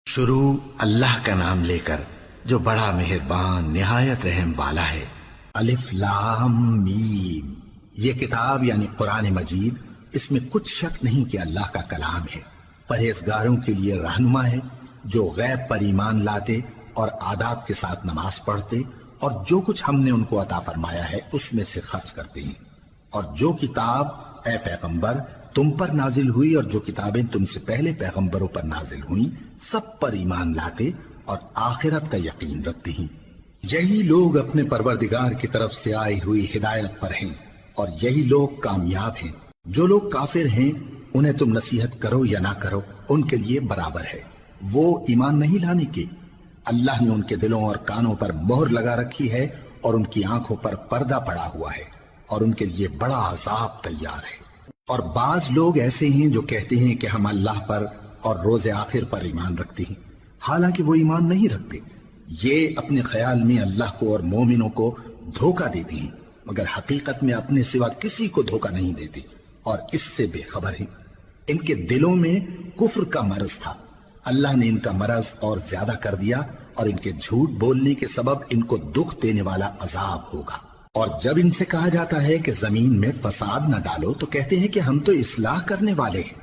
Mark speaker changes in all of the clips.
Speaker 1: شروع اللہ کا نام لے کر جو بڑا مہربان نہایت رحم والا ہے۔ الف لام میم، یہ کتاب یعنی قرآن مجید، اس میں کچھ شک نہیں کہ اللہ کا کلام ہے، پرہیزگاروں کے لیے رہنما ہے جو غیب پر ایمان لاتے اور آداب کے ساتھ نماز پڑھتے اور جو کچھ ہم نے ان کو عطا فرمایا ہے اس میں سے خرچ کرتے ہیں، اور جو کتاب اے پیغمبر تم پر نازل ہوئی اور جو کتابیں تم سے پہلے پیغمبروں پر نازل ہوئیں سب پر ایمان لاتے اور آخرت کا یقین رکھتے ہیں۔ یہی لوگ اپنے پروردگار کی طرف سے آئی ہوئی ہدایت پر ہیں اور یہی لوگ کامیاب ہیں۔ جو لوگ کافر ہیں انہیں تم نصیحت کرو یا نہ کرو ان کے لیے برابر ہے، وہ ایمان نہیں لانے کے۔ اللہ نے ان کے دلوں اور کانوں پر مہر لگا رکھی ہے اور ان کی آنکھوں پر پردہ پڑا ہوا ہے اور ان کے لیے بڑا عذاب تیار ہے۔ اور بعض لوگ ایسے ہیں جو کہتے ہیں کہ ہم اللہ پر اور روز آخر پر ایمان رکھتے ہیں، حالانکہ وہ ایمان نہیں رکھتے۔ یہ اپنے خیال میں اللہ کو اور مومنوں کو دھوکہ دیتے ہیں، مگر حقیقت میں اپنے سوا کسی کو دھوکہ نہیں دیتے اور اس سے بے خبر ہیں۔ ان کے دلوں میں کفر کا مرض تھا، اللہ نے ان کا مرض اور زیادہ کر دیا اور ان کے جھوٹ بولنے کے سبب ان کو دکھ دینے والا عذاب ہوگا۔ اور جب ان سے کہا جاتا ہے کہ زمین میں فساد نہ ڈالو تو کہتے ہیں کہ ہم تو اصلاح کرنے والے ہیں۔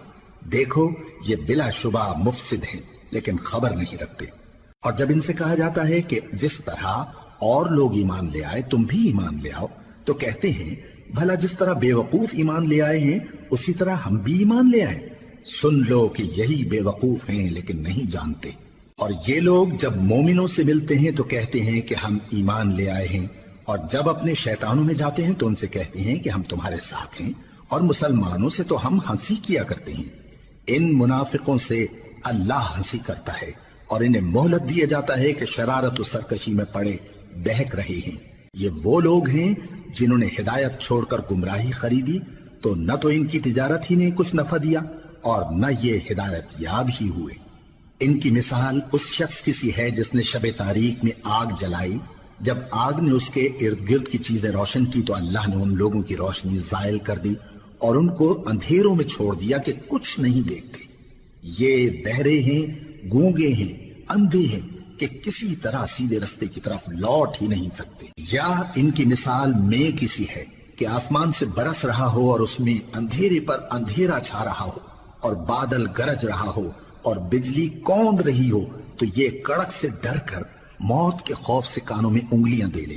Speaker 1: دیکھو یہ بلا شبہ مفسد ہیں لیکن خبر نہیں رکھتے۔ اور جب ان سے کہا جاتا ہے کہ جس طرح اور لوگ ایمان لے آئے تم بھی ایمان لے آؤ تو کہتے ہیں بھلا جس طرح بے وقوف ایمان لے آئے ہیں اسی طرح ہم بھی ایمان لے آئے۔ سن لو کہ یہی بے وقوف ہیں لیکن نہیں جانتے۔ اور یہ لوگ جب مومنوں سے ملتے ہیں تو کہتے ہیں کہ ہم ایمان لے آئے ہیں، اور جب اپنے شیطانوں میں جاتے ہیں تو ان سے کہتے ہیں کہ ہم تمہارے ساتھ ہیں، اور مسلمانوں سے تو ہم ہنسی کیا کرتے ہیں۔ ان منافقوں سے اللہ ہنسی کرتا ہے اور انہیں مہلت دیا جاتا ہے کہ شرارت و سرکشی میں پڑے بہک رہے ہیں۔ یہ وہ لوگ ہیں جنہوں نے ہدایت چھوڑ کر گمراہی خریدی تو نہ تو ان کی تجارت ہی نے کچھ نفع دیا اور نہ یہ ہدایت یاب ہی ہوئے۔ ان کی مثال اس شخص کی سی ہے جس نے شب تاریک میں آگ جلائی، جب آگ نے اس کے ارد گرد کی چیزیں روشن کی تو اللہ نے ان لوگوں کی روشنی زائل کر دی اور ان کو اندھیروں میں چھوڑ دیا کہ کچھ نہیں دیکھتے۔ یہ بہرے ہیں، گونگے ہیں، اندھے ہیں کہ کسی طرح سیدھے رستے کی طرف لوٹ ہی نہیں سکتے۔ یا ان کی مثال میں کسی ہے کہ آسمان سے برس رہا ہو اور اس میں اندھیرے پر اندھیرا چھا رہا ہو اور بادل گرج رہا ہو اور بجلی کوند رہی ہو تو یہ کڑک سے ڈر کر موت کے خوف سے کانوں میں انگلیاں دے لے۔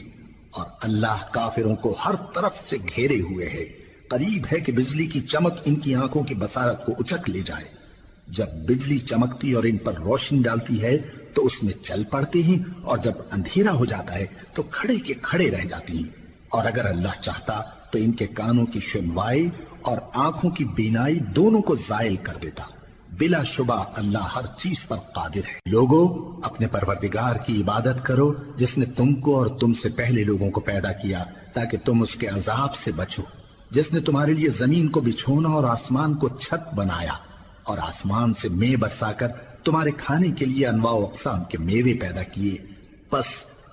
Speaker 1: اور اللہ کافروں کو ہر طرف سے گھیرے ہوئے ہے، قریب ہے کہ بجلی کی چمک ان کی آنکھوں کی بصارت کو اچک لے جائے۔ جب بجلی چمکتی اور ان پر روشنی ڈالتی ہے تو اس میں چل پڑتے ہیں، اور جب اندھیرا ہو جاتا ہے تو کھڑے کے کھڑے رہ جاتے ہیں۔ اور اگر اللہ چاہتا تو ان کے کانوں کی سنوائی اور آنکھوں کی بینائی دونوں کو زائل کر دیتا۔ بلا شبہ اللہ ہر چیز پر قادر ہے۔ لوگوں اپنے پروردگار کی عبادت کرو جس نے تم کو اور تم سے پہلے لوگوں کو پیدا کیا تاکہ تم اس کے عذاب سے بچو، جس نے تمہارے لیے زمین کو بچھونا اور آسمان کو چھت بنایا اور آسمان سے مے برسا کر تمہارے کھانے کے لیے انواع و اقسام کے میوے پیدا کیے۔ بس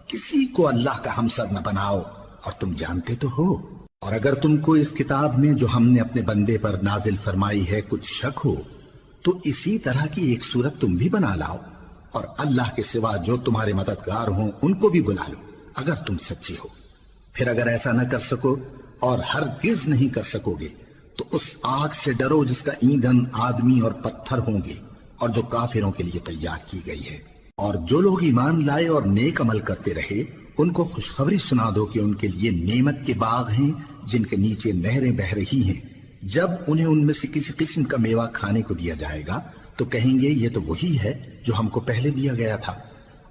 Speaker 1: کسی کو اللہ کا ہمسر نہ بناؤ اور تم جانتے تو ہو۔ اور اگر تم کو اس کتاب میں جو ہم نے اپنے بندے پر نازل فرمائی ہے کچھ شک ہو تو اسی طرح کی ایک صورت تم بھی بنا لاؤ اور اللہ کے سوا جو تمہارے مددگار ہوں ان کو بھی بلا لو اگر تم سچے ہو۔ پھر اگر ایسا نہ کر سکو اور ہرگز نہیں کر سکو گے تو اس آگ سے ڈرو جس کا ایندھن آدمی اور پتھر ہوں گے اور جو کافروں کے لیے تیار کی گئی ہے۔ اور جو لوگ ایمان لائے اور نیک عمل کرتے رہے ان کو خوشخبری سنا دو کہ ان کے لیے نعمت کے باغ ہیں جن کے نیچے نہریں بہ رہی ہیں۔ جب انہیں ان میں سے کسی قسم کا میوہ کھانے کو دیا جائے گا تو کہیں گے یہ تو وہی ہے جو ہم کو پہلے دیا گیا تھا،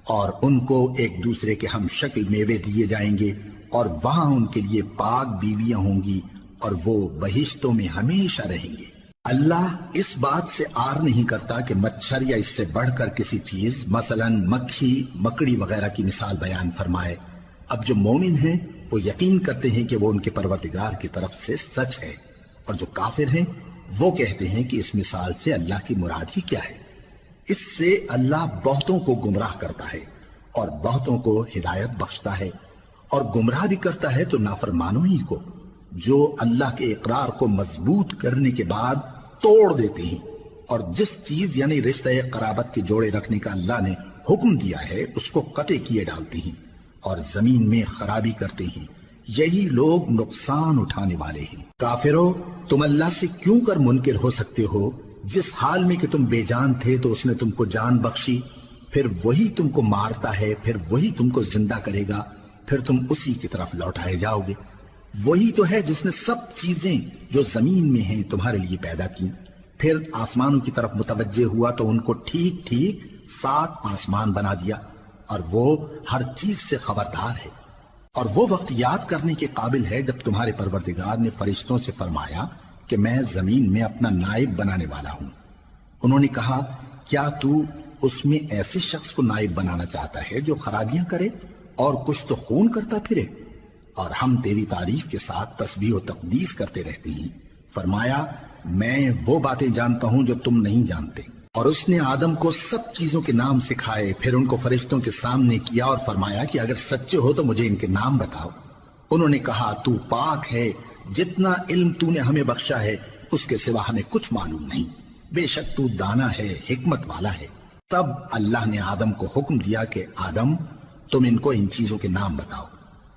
Speaker 1: اور ان کو ایک دوسرے کے ہم شکل میوے دیے جائیں گے اور وہاں ان کے لیے پاک بیویاں ہوں گی اور وہ بہشتوں میں ہمیشہ رہیں گے۔ اللہ اس بات سے آر نہیں کرتا کہ مچھر یا اس سے بڑھ کر کسی چیز مثلا مکھی مکڑی وغیرہ کی مثال بیان فرمائے۔ اب جو مومن ہیں وہ یقین کرتے ہیں کہ وہ ان کے پروردگار کی طرف سے سچ ہے، اور جو کافر ہیں وہ کہتے ہیں کہ اس مثال سے اللہ کی مراد ہی کیا ہے۔ اس سے اللہ بہتوں کو گمراہ کرتا ہے اور بہتوں کو ہدایت بخشتا ہے، اور گمراہ بھی کرتا ہے تو نافرمانوں ہی کو، جو اللہ کے اقرار کو مضبوط کرنے کے بعد توڑ دیتے ہیں اور جس چیز یعنی رشتہ قرابت کے جوڑے رکھنے کا اللہ نے حکم دیا ہے اس کو قطع کیے ڈالتی ہیں اور زمین میں خرابی کرتے ہیں، یہی لوگ نقصان اٹھانے والے ہیں۔ کافرو، تم اللہ سے کیوں کر منکر ہو سکتے ہو؟ جس حال میں کہ تم بے جان تھے تو اس نے تم کو جان بخشی، پھر وہی تم کو مارتا ہے، پھر وہی تم کو زندہ کرے گا، پھر تم اسی کی طرف لوٹائے جاؤ گے۔ وہی تو ہے جس نے سب چیزیں جو زمین میں ہیں تمہارے لیے پیدا کی، پھر آسمانوں کی طرف متوجہ ہوا تو ان کو ٹھیک ٹھیک 7 آسمان بنا دیا، اور وہ ہر چیز سے خبردار ہے۔ اور وہ وقت یاد کرنے کے قابل ہے جب تمہارے پروردگار نے فرشتوں سے فرمایا کہ میں زمین میں اپنا نائب بنانے والا ہوں۔ انہوں نے کہا، کیا تو اس میں ایسے شخص کو نائب بنانا چاہتا ہے جو خرابیاں کرے اور کچھ تو خون کرتا پھرے؟ اور ہم تیری تعریف کے ساتھ تسبیح و تقدیس کرتے رہتے ہیں۔ فرمایا، میں وہ باتیں جانتا ہوں جو تم نہیں جانتے۔ اور اس نے آدم کو سب چیزوں کے نام سکھائے، پھر ان کو فرشتوں کے سامنے کیا اور فرمایا کہ اگر سچے ہو تو مجھے ان کے نام بتاؤ۔ انہوں نے کہا، تو پاک ہے، جتنا علم تو نے ہمیں بخشا ہے اس کے سوا ہمیں کچھ معلوم نہیں، بے شک تو دانا ہے، حکمت والا ہے۔ تب اللہ نے آدم کو حکم دیا کہ آدم، تم ان کو ان چیزوں کے نام بتاؤ۔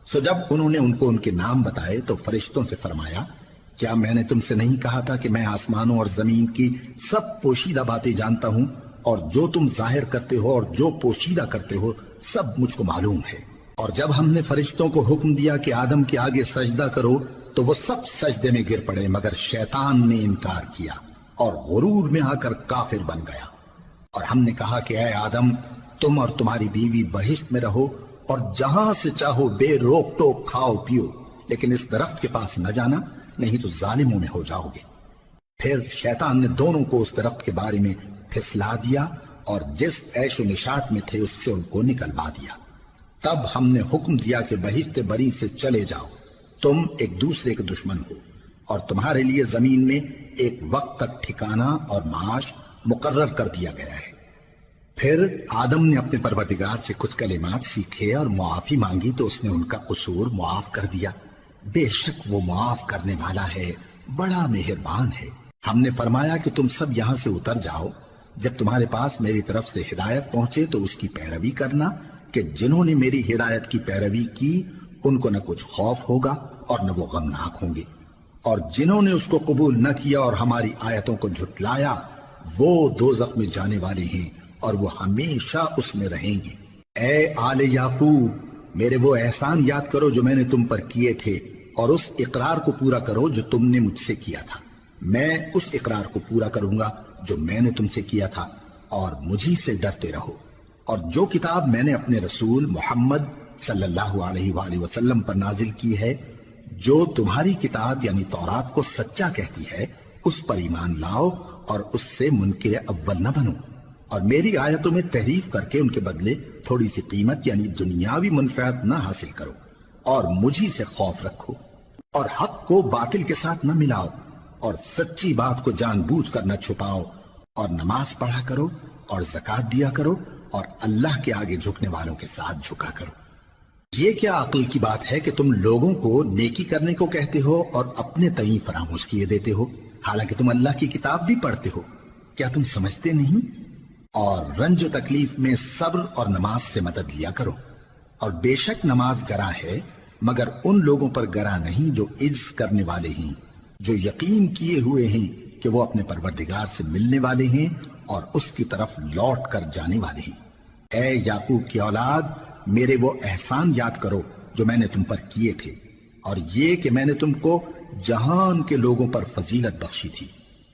Speaker 1: سو جب انہوں نے ان کو ان کے نام بتائے تو فرشتوں سے فرمایا، کیا میں نے تم سے نہیں کہا تھا کہ میں آسمانوں اور زمین کی سب پوشیدہ باتیں جانتا ہوں، اور جو تم ظاہر کرتے ہو اور جو پوشیدہ کرتے ہو سب مجھ کو معلوم ہے۔ اور جب ہم نے فرشتوں کو حکم دیا کہ آدم کے آگے سجدہ کرو تو وہ سب سجدے میں گر پڑے مگر شیطان نے انکار کیا اور غرور میں آ کر کافر بن گیا۔ اور ہم نے کہا کہ اے آدم، تم اور تمہاری بیوی بہشت میں رہو اور جہاں سے چاہو بے روک ٹوک کھاؤ پیو، لیکن اس درخت کے پاس نہ جانا، نہیں تو ظالموں میں ہو جاؤ گے۔ پھر شیطان نے دونوں کو اس درخت کے بارے میں پھسلا دیا اور جس عیش و نشاط میں تھے اس سے ان کو نکلوا دیا۔ تب ہم نے حکم دیا کہ بہشت بری سے چلے جاؤ، تم ایک دوسرے کے دشمن ہو، اور تمہارے لیے زمین میں ایک وقت تک ٹھکانہ اور معاش مقرر کر دیا گیا ہے۔ پھر آدم نے اپنے پروردگار سے کچھ کلمات سیکھے اور معافی مانگی تو اس نے ان کا قصور معاف کر دیا۔ بے شک وہ معاف کرنے والا ہے، بڑا مہربان ہے۔ ہم نے فرمایا کہ تم سب یہاں سے اتر جاؤ، جب تمہارے پاس میری طرف سے ہدایت پہنچے تو اس کی پیروی کرنا، کہ جنہوں نے میری ہدایت کی پیروی کی ان کو نہ کچھ خوف ہوگا اور نہ وہ غمناک ہوں گے، اور جنہوں نے اس کو قبول نہ کیا اور ہماری آیتوں کو جھٹلایا وہ دوزخ میں جانے والے ہیں اور وہ ہمیشہ اس میں رہیں گے۔ اے آل یعقوب، میرے وہ احسان یاد کرو جو میں نے تم پر کیے تھے، اور اس اقرار کو پورا کرو جو تم نے مجھ سے کیا تھا۔ میں اس اقرار کو پورا کروں گا جو میں نے تم سے کیا تھا، اور مجھی سے ڈرتے رہو۔ اور جو کتاب میں نے اپنے رسول محمد صلی اللہ علیہ وآلہ وسلم پر نازل کی ہے، جو تمہاری کتاب یعنی تورات کو سچا کہتی ہے، اس پر ایمان لاؤ اور اس سے منکر اول نہ بنو، اور میری آیتوں میں تحریف کر کے ان کے بدلے تھوڑی سی قیمت یعنی دنیاوی منفعت نہ حاصل کرو، اور مجھی سے خوف رکھو، اور حق کو باطل کے ساتھ نہ ملاؤ، اور سچی بات کو جان بوجھ کر نہ چھپاؤ، اور نماز پڑھا کرو اور زکوٰۃ دیا کرو، اور اللہ کے آگے جھکنے والوں کے ساتھ جھکا کرو۔ یہ کیا عقل کی بات ہے کہ تم لوگوں کو نیکی کرنے کو کہتے ہو اور اپنے تئیں فراموش کیے دیتے ہو، حالانکہ تم اللہ کی کتاب بھی پڑھتے ہو؟ کیا تم سمجھتے نہیں؟ اور رنج و تکلیف میں صبر اور نماز سے مدد لیا کرو، اور بے شک نماز گراں ہے مگر ان لوگوں پر گراں نہیں جو عجز کرنے والے ہیں، جو یقین کیے ہوئے ہیں کہ وہ اپنے پروردگار سے ملنے والے ہیں اور اس کی طرف لوٹ کر جانے والے ہیں۔ اے یعقوب کی اولاد، میرے وہ احسان یاد کرو جو میں نے تم پر کیے تھے، اور یہ کہ میں نے تم کو جہان کے لوگوں پر فضیلت بخشی تھی۔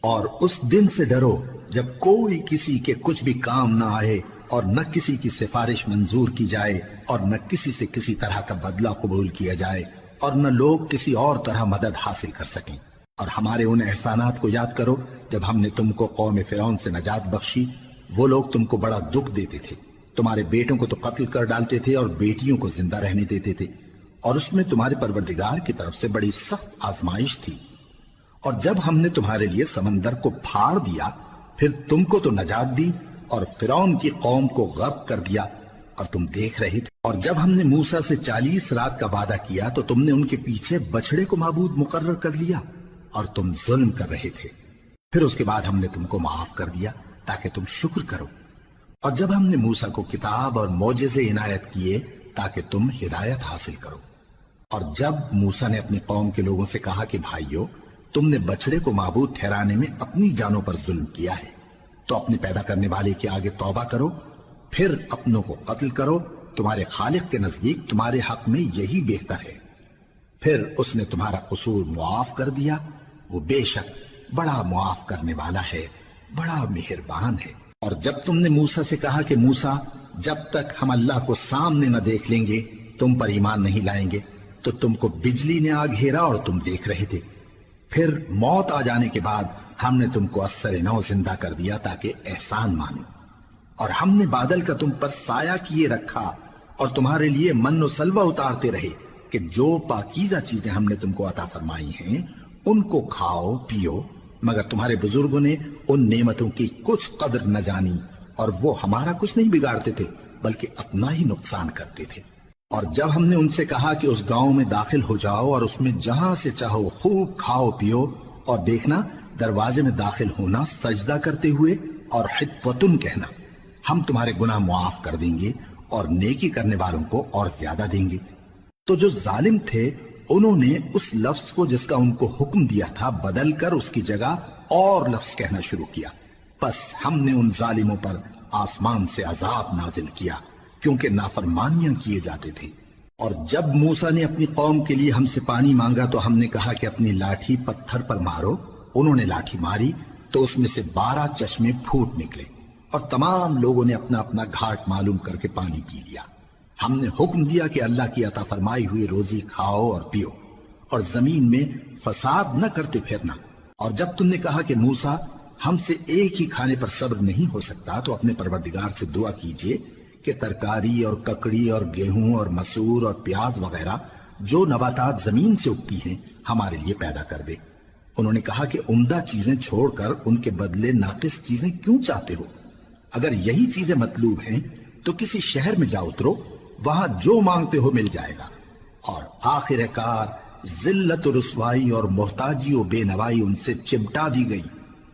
Speaker 1: اور اس دن سے ڈرو جب کوئی کسی کے کچھ بھی کام نہ آئے، اور نہ کسی کی سفارش منظور کی جائے، اور نہ کسی سے کسی طرح کا بدلہ قبول کیا جائے، اور نہ لوگ کسی اور طرح مدد حاصل کر سکیں۔ اور ہمارے ان احسانات کو یاد کرو جب ہم نے تم کو قوم فرعون سے نجات بخشی۔ وہ لوگ تم کو بڑا دکھ دیتے تھے، تمہارے بیٹوں کو تو قتل کر ڈالتے تھے اور بیٹیوں کو زندہ رہنے دیتے تھے، اور اس میں تمہارے پروردگار کی طرف سے بڑی سخت آزمائش تھی۔ اور جب ہم نے تمہارے لیے سمندر کو پھاڑ دیا پھر تم کو تو نجات دی اور فرعون کی قوم کو غرق کر دیا، اور تم دیکھ رہے تھے۔ اور جب ہم نے موسیٰ سے 40 رات کا وعدہ کیا تو تم نے ان کے پیچھے بچڑے کو معبود مقرر کر لیا، اور تم ظلم کر رہے تھے۔ پھر اس کے بعد ہم نے تم کو معاف کر دیا تاکہ تم شکر کرو، اور جب ہم نے موسیٰ کو کتاب اور معجزے عنایت کیے تاکہ تم ہدایت حاصل کرو۔ اور جب موسیٰ نے اپنی قوم کے لوگوں سے کہا کہ بھائیو، تم نے بچڑے کو معبود ٹھہرانے میں اپنی جانوں پر ظلم کیا ہے، تو اپنے پیدا کرنے والے کے آگے توبہ کرو، پھر اپنوں کو قتل کرو، تمہارے خالق کے نزدیک تمہارے حق میں یہی بہتر ہے۔ پھر اس نے تمہارا قصور معاف کر دیا، وہ بے شک بڑا معاف کرنے والا ہے، بڑا مہربان ہے۔ اور جب تم نے موسیٰ سے کہا کہ موسیٰ، جب تک ہم اللہ کو سامنے نہ دیکھ لیں گے تم پر ایمان نہیں لائیں گے، تو تم کو بجلی نے آ گھیرا اور تم دیکھ رہے تھے۔ پھر موت آ جانے کے بعد ہم نے تم کو اثر نو زندہ کر دیا تاکہ احسان مانو، اور ہم نے بادل کا تم پر سایہ کیے رکھا اور تمہارے لیے من و سلوہ اتارتے رہے کہ جو پاکیزہ چیزیں ہم نے تم کو عطا فرمائی ہیں ان کو کھاؤ پیو، مگر تمہارے بزرگوں نے ان نعمتوں کی کچھ قدر نہ جانی، اور وہ ہمارا کچھ نہیں بگاڑتے تھے بلکہ اپنا ہی نقصان کرتے تھے۔ اور جب ہم نے ان سے کہا کہ اس گاؤں میں داخل ہو جاؤ اور اس میں جہاں سے چاہو خوب کھاؤ پیو، اور دیکھنا دروازے میں داخل ہونا سجدہ کرتے ہوئے اور حطوۃن کہنا، ہم تمہارے گناہ معاف کر دیں گے اور نیکی کرنے والوں کو اور زیادہ دیں گے۔ تو جو ظالم تھے انہوں نے اس لفظ کو جس کا ان کو حکم دیا تھا بدل کر اس کی جگہ اور لفظ کہنا شروع کیا، پس ہم نے ان ظالموں پر آسمان سے عذاب نازل کیا کیونکہ نافرمانیاں کیے جاتے تھے۔ اور جب موسیٰ نے اپنی قوم کے لیے ہم سے پانی مانگا تو ہم نے کہا کہ اپنی لاٹھی پتھر پر مارو، انہوں نے لاٹھی ماری تو اس میں سے 12 چشمے پھوٹ نکلے، اور تمام لوگوں نے اپنا اپنا گھاٹ معلوم کر کے پانی پی لیا۔ ہم نے حکم دیا کہ اللہ کی عطا فرمائی ہوئی روزی کھاؤ اور پیو، اور زمین میں فساد نہ کرتے پھرنا۔ اور جب تم نے کہا کہ موسیٰ، ہم سے ایک ہی کھانے پر صبر نہیں ہو سکتا، تو اپنے پروردگار سے دعا کیجئے کہ ترکاری اور ککڑی اور گیہوں اور مسور اور پیاز وغیرہ جو نباتات زمین سے اگتی ہیں ہمارے لیے پیدا کر دے۔ انہوں نے کہا کہ عمدہ چیزیں چھوڑ کر ان کے بدلے ناقص چیزیں کیوں چاہتے ہو؟ اگر یہی چیزیں مطلوب ہیں تو کسی شہر میں جا اترو، وہاں جو مانگتے ہو مل جائے گا۔ اور آخر کار ذلت و رسوائی اور محتاجی و بے نوائی ان سے چمٹا دی گئی،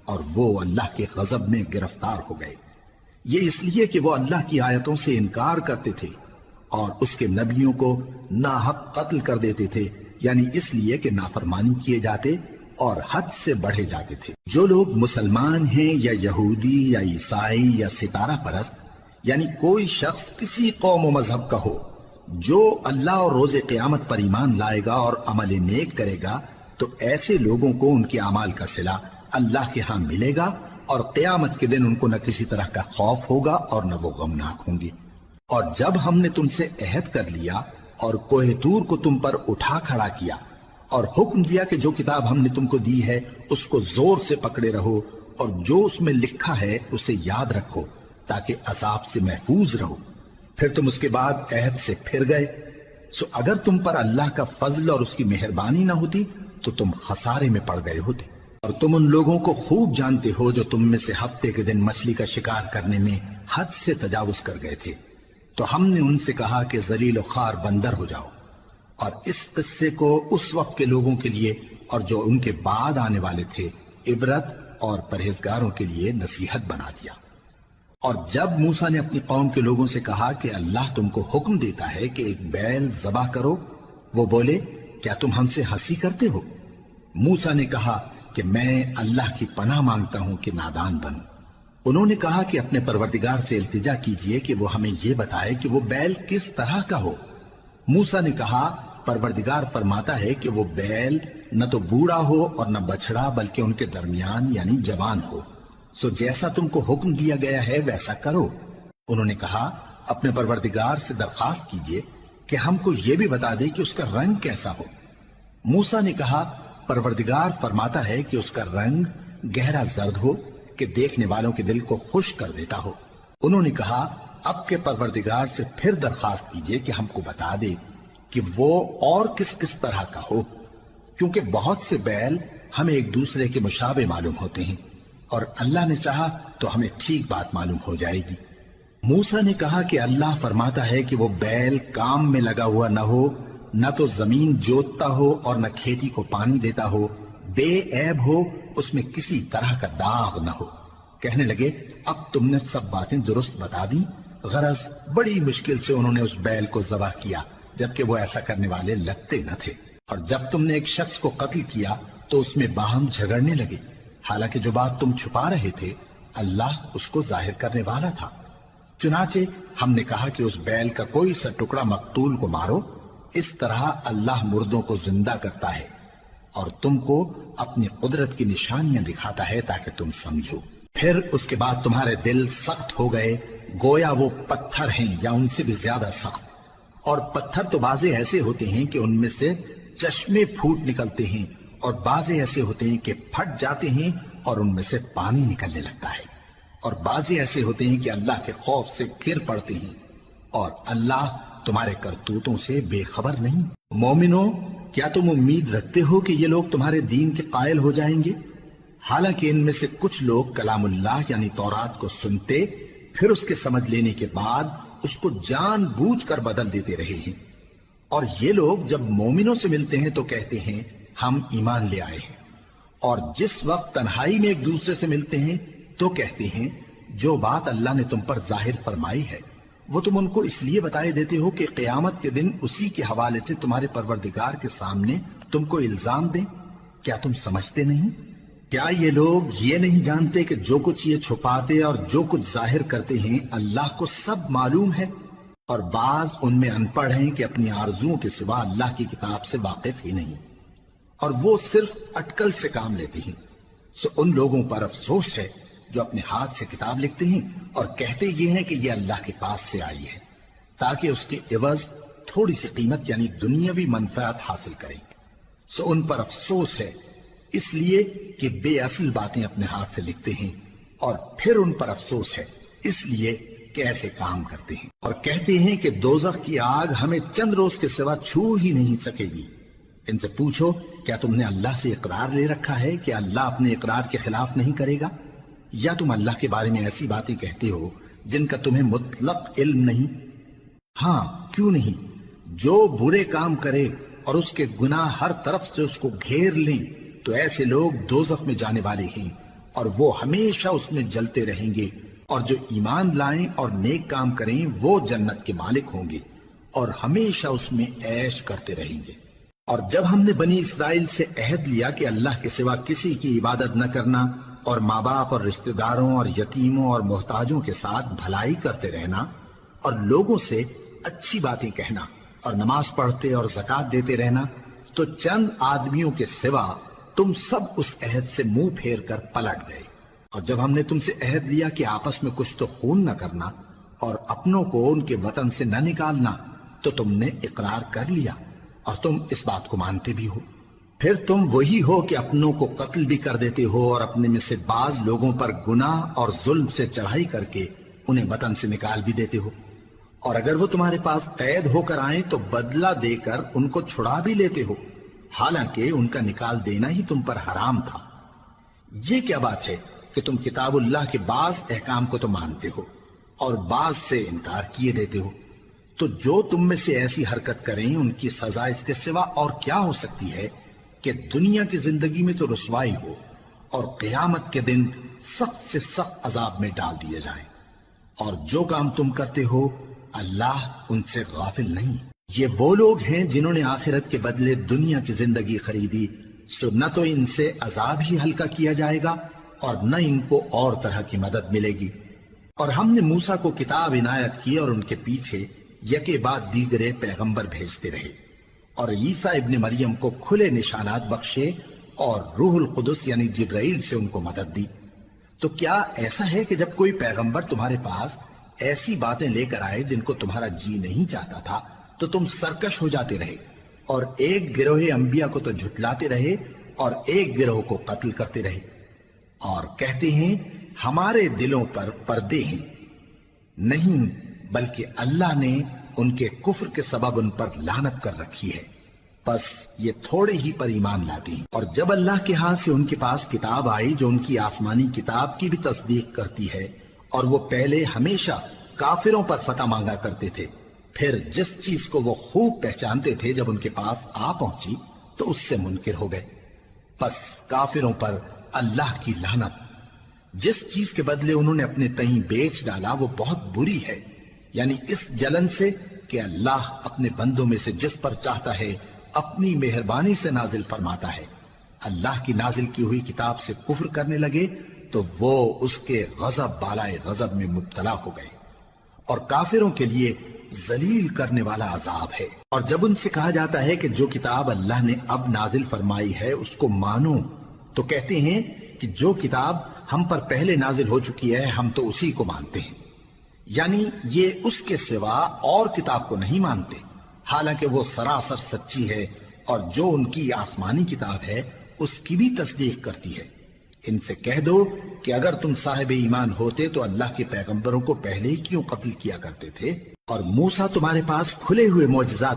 Speaker 1: اور وہ اللہ کے غضب میں گرفتار ہو گئے۔ یہ اس لیے کہ وہ اللہ کی آیتوں سے انکار کرتے تھے اور اس کے نبیوں کو ناحق قتل کر دیتے تھے، یعنی اس لیے کہ نافرمانی کیے جاتے اور حد سے بڑھے جاتے تھے۔ جو لوگ مسلمان ہیں یا یہودی یا عیسائی یا ستارہ پرست، یعنی کوئی شخص کسی قوم و مذہب کا ہو، جو اللہ اور روز قیامت پر ایمان لائے گا اور عمل نیک کرے گا، تو ایسے لوگوں کو ان کے اعمال کا صلہ اللہ کے ہاں ملے گا، اور قیامت کے دن ان کو نہ کسی طرح کا خوف ہوگا اور نہ وہ غمناک ہوں گے۔ اور جب ہم نے تم سے عہد کر لیا اور کوہ طور کو تم پر اٹھا کھڑا کیا اور حکم دیا کہ جو کتاب ہم نے تم کو دی ہے اس کو زور سے پکڑے رہو، اور جو اس میں لکھا ہے اسے یاد رکھو تاکہ عذاب سے محفوظ رہو، پھر تم اس کے بعد عہد سے پھر گئے، سو اگر تم پر اللہ کا فضل اور اس کی مہربانی نہ ہوتی تو تم خسارے میں پڑ گئے ہوتے۔ اور تم ان لوگوں کو خوب جانتے ہو جو تم میں سے ہفتے کے دن مچھلی کا شکار کرنے میں حد سے تجاوز کر گئے تھے، تو ہم نے ان سے کہا کہ ذلیل و خوار بندر ہو جاؤ، اور اس قصے کو اس وقت کے لوگوں کے لیے اور جو ان کے بعد آنے والے تھے عبرت اور پرہیزگاروں کے لیے نصیحت بنا دیا۔ اور جب موسیٰ نے اپنی قوم کے لوگوں سے کہا کہ اللہ تم کو حکم دیتا ہے کہ ایک بیل ذبح کرو، وہ بولے کیا تم ہم سے ہنسی کرتے ہو؟ موسیٰ نے کہا کہ میں اللہ کی پناہ مانگتا ہوں کہ نادان بنوں۔ انہوں نے کہا کہ اپنے پروردگار سے التجا کیجئے کہ وہ ہمیں یہ بتائے کہ وہ بیل کس طرح کا ہو۔ موسیٰ نے کہا پروردگار فرماتا ہے کہ وہ بیل نہ تو بوڑھا ہو اور نہ بچڑا بلکہ ان کے درمیان یعنی جوان ہو، سو جیسا تم کو حکم دیا گیا ہے ویسا کرو۔ انہوں نے کہا اپنے پروردگار سے درخواست کیجئے کہ ہم کو یہ بھی بتا دے کہ اس کا رنگ کیسا ہو۔ موسیٰ نے کہا پروردگار فرماتا ہے کہ اس کا رنگ گہرا زرد ہو کہ دیکھنے والوں کے دل کو خوش کر دیتا ہو۔ انہوں نے کہا اب کے پروردگار سے پھر درخواست کیجئے کہ ہم کو بتا دے کہ وہ اور کس کس طرح کا ہو، کیونکہ بہت سے بیل ہمیں ایک دوسرے کے مشابہ معلوم ہوتے ہیں، اور اللہ نے چاہا تو ہمیں ٹھیک بات معلوم ہو جائے گی۔ موسیٰ نے کہا کہ اللہ فرماتا ہے کہ وہ بیل کام میں لگا ہوا نہ ہو، نہ تو زمین جوتتا ہو اور نہ کھیتی کو پانی دیتا ہو، بے عیب ہو اس میں کسی طرح کا داغ نہ ہو۔ کہنے لگے اب تم نے سب باتیں درست بتا دی، غرض بڑی مشکل سے انہوں نے اس بیل کو ذبح کیا، جبکہ وہ ایسا کرنے والے لگتے نہ تھے۔ اور جب تم نے ایک شخص کو قتل کیا تو اس میں باہم جھگڑنے لگے، حالانکہ جو بات تم چھپا رہے تھے اللہ اس کو ظاہر کرنے والا تھا۔ چنانچہ ہم نے کہا کہ اس بیل کا کوئی سا ٹکڑا مقتول کو مارو، اس طرح اللہ مردوں کو زندہ کرتا ہے اور تم کو اپنی قدرت کی نشانیاں دکھاتا ہے تاکہ تم سمجھو۔ پھر اس کے بعد تمہارے دل سخت ہو گئے، گویا وہ پتھر ہیں یا ان سے بھی زیادہ سخت۔ اور پتھر تو بعضے ایسے ہوتے ہیں کہ ان میں سے چشمے پھوٹ نکلتے ہیں، اور بعضے ایسے ہوتے ہیں کہ پھٹ جاتے ہیں اور ان میں سے پانی نکلنے لگتا ہے، اور بعضے ایسے ہوتے ہیں کہ اللہ کے خوف سے گر پڑتے ہیں، اور اللہ تمہارے کرتوتوں سے بے خبر نہیں۔ مومنو، کیا تم امید رکھتے ہو کہ یہ لوگ تمہارے دین کے قائل ہو جائیں گے؟ حالانکہ ان میں سے کچھ لوگ کلام اللہ یعنی تورات کو سنتے، پھر اس کے سمجھ لینے کے بعد اس کو جان بوجھ کر بدل دیتے رہے ہیں۔ اور یہ لوگ جب مومنوں سے ملتے ہیں تو کہتے ہیں ہم ایمان لے آئے ہیں، اور جس وقت تنہائی میں ایک دوسرے سے ملتے ہیں تو کہتے ہیں جو بات اللہ نے تم پر ظاہر فرمائی ہے وہ تم ان کو اس لیے بتائے دیتے ہو کہ قیامت کے دن اسی کے حوالے سے تمہارے پروردگار کے سامنے تم کو الزام دیں۔ کیا تم سمجھتے نہیں؟ کیا یہ لوگ یہ نہیں جانتے کہ جو کچھ یہ چھپاتے اور جو کچھ ظاہر کرتے ہیں اللہ کو سب معلوم ہے؟ اور بعض ان میں ان پڑھ ہیں کہ اپنی آرزوؤں کے سوا اللہ کی کتاب سے واقف ہی نہیں، اور وہ صرف اٹکل سے کام لیتے ہیں۔ سو ان لوگوں پر افسوس ہے جو اپنے ہاتھ سے کتاب لکھتے ہیں اور کہتے یہ ہیں کہ یہ اللہ کے پاس سے آئی ہے، تاکہ اس کے عوض تھوڑی سی قیمت یعنی دنیاوی منفعت حاصل کریں۔ سو ان پر افسوس ہے اس لیے کہ بے اصل باتیں اپنے ہاتھ سے لکھتے ہیں، اور پھر ان پر افسوس ہے اس لیے کہ ایسے کام کرتے ہیں، اور کہتے ہیں کہ دوزخ کی آگ ہمیں چند روز کے سوا چھو ہی نہیں سکے گی۔ ان سے پوچھو کیا تم نے اللہ سے اقرار لے رکھا ہے کہ اللہ اپنے اقرار کے خلاف نہیں کرے گا؟ یا تم اللہ کے بارے میں ایسی باتیں کہتے ہو جن کا تمہیں مطلق علم نہیں؟ ہاں کیوں نہیں، جو برے کام کرے اور اس کے گناہ ہر طرف سے اس کو گھیر لیں تو ایسے لوگ دوزخ میں جانے والے ہیں، اور وہ ہمیشہ اس میں جلتے رہیں گے، اور جو ایمان لائیں اور نیک کام کریں وہ جنت کے مالک ہوں گے اور ہمیشہ اس میں عیش کرتے رہیں گے۔ اور جب ہم نے بنی اسرائیل سے عہد لیا کہ اللہ کے سوا کسی کی عبادت نہ کرنا، اور ماں باپ اور رشتہ داروں اور یتیموں اور محتاجوں کے ساتھ بھلائی کرتے رہنا، اور لوگوں سے اچھی باتیں کہنا، اور نماز پڑھتے اور زکوٰۃ دیتے رہنا، تو چند آدمیوں کے سوا تم سب اس عہد سے منہ پھیر کر پلٹ گئے۔ اور جب ہم نے تم سے عہد لیا کہ آپس میں کچھ تو خون نہ کرنا اور اپنوں کو ان کے وطن سے نہ نکالنا، تو تم نے اقرار کر لیا اور تم اس بات کو مانتے بھی ہو۔ پھر تم وہی ہو کہ اپنوں کو قتل بھی کر دیتے ہو اور اپنے میں سے بعض لوگوں پر گناہ اور ظلم سے چڑھائی کر کے انہیں وطن سے نکال بھی دیتے ہو، اور اگر وہ تمہارے پاس قید ہو کر آئیں تو بدلہ دے کر ان کو چھڑا بھی لیتے ہو، حالانکہ ان کا نکال دینا ہی تم پر حرام تھا۔ یہ کیا بات ہے کہ تم کتاب اللہ کے بعض احکام کو تو مانتے ہو اور بعض سے انکار کیے دیتے ہو؟ تو جو تم میں سے ایسی حرکت کریں ان کی سزا اس کے سوا اور کیا ہو سکتی ہے کہ دنیا کی زندگی میں تو رسوائی ہو اور قیامت کے دن سخت سے سخت عذاب میں ڈال دیے جائیں۔ اور جو کام تم کرتے ہو اللہ ان سے غافل نہیں۔ یہ وہ لوگ ہیں جنہوں نے آخرت کے بدلے دنیا کی زندگی خریدی، سو نہ تو ان سے عذاب ہی ہلکا کیا جائے گا اور نہ ان کو اور طرح کی مدد ملے گی۔ اور ہم نے موسیٰ کو کتاب عنایت کی اور ان کے پیچھے یکے بعد دیگرے پیغمبر بھیجتے رہے، اور عیسیٰ ابن مریم کو کھلے نشانات بخشے اور روح القدس یعنی جبرائیل سے ان کو مدد دی۔ تو کیا ایسا ہے کہ جب کوئی پیغمبر تمہارے پاس ایسی باتیں لے کر آئے جن کو تمہارا جی نہیں چاہتا تھا تو تم سرکش ہو جاتے رہے، اور ایک گروہ انبیاء کو تو جھٹلاتے رہے اور ایک گروہ کو قتل کرتے رہے، اور کہتے ہیں ہمارے دلوں پر پردے ہیں؟ نہیں، بلکہ اللہ نے ان کے کفر کے سبب ان پر لعنت کر رکھی ہے، بس یہ تھوڑے ہی پر ایمان لاتے ہیں۔ اور جب اللہ کے ہاں سے ان کے پاس کتاب آئی جو ان کی آسمانی کتاب کی بھی تصدیق کرتی ہے، اور وہ پہلے ہمیشہ کافروں پر فتح مانگا کرتے تھے، پھر جس چیز کو وہ خوب پہچانتے تھے جب ان کے پاس آ پہنچی تو اس سے منکر ہو گئے، بس کافروں پر اللہ کی لعنت، جس چیز کے بدلے انہوں نے اپنے تئیں بیچ ڈالا وہ بہت بری ہے، یعنی اس جلن سے کہ اللہ اپنے بندوں میں سے جس پر چاہتا ہے اپنی مہربانی سے نازل فرماتا ہے۔ اللہ کی نازل کی ہوئی کتاب سے کفر کرنے لگے تو وہ اس کے غضب بالائے غضب میں مبتلا ہو گئے، اور کافروں کے لیے ذلیل کرنے والا عذاب ہے۔ اور جب ان سے کہا جاتا ہے کہ جو کتاب اللہ نے اب نازل فرمائی ہے اس کو مانو، تو کہتے ہیں کہ جو کتاب ہم پر پہلے نازل ہو چکی ہے ہم تو اسی کو مانتے ہیں، یعنی یہ اس کے سوا اور کتاب کو نہیں مانتے، حالانکہ وہ سراسر سچی ہے، اور جو ان کی آسمانی کتاب ہے اس کی بھی تصدیق کرتی ہے۔ ان سے کہہ دو کہ اگر تم صاحب ایمان ہوتے تو اللہ کے پیغمبروں کو پہلے ہی کیوں قتل کیا کرتے تھے، اور موسیٰ تمہارے پاس کھلے ہوئے معجزات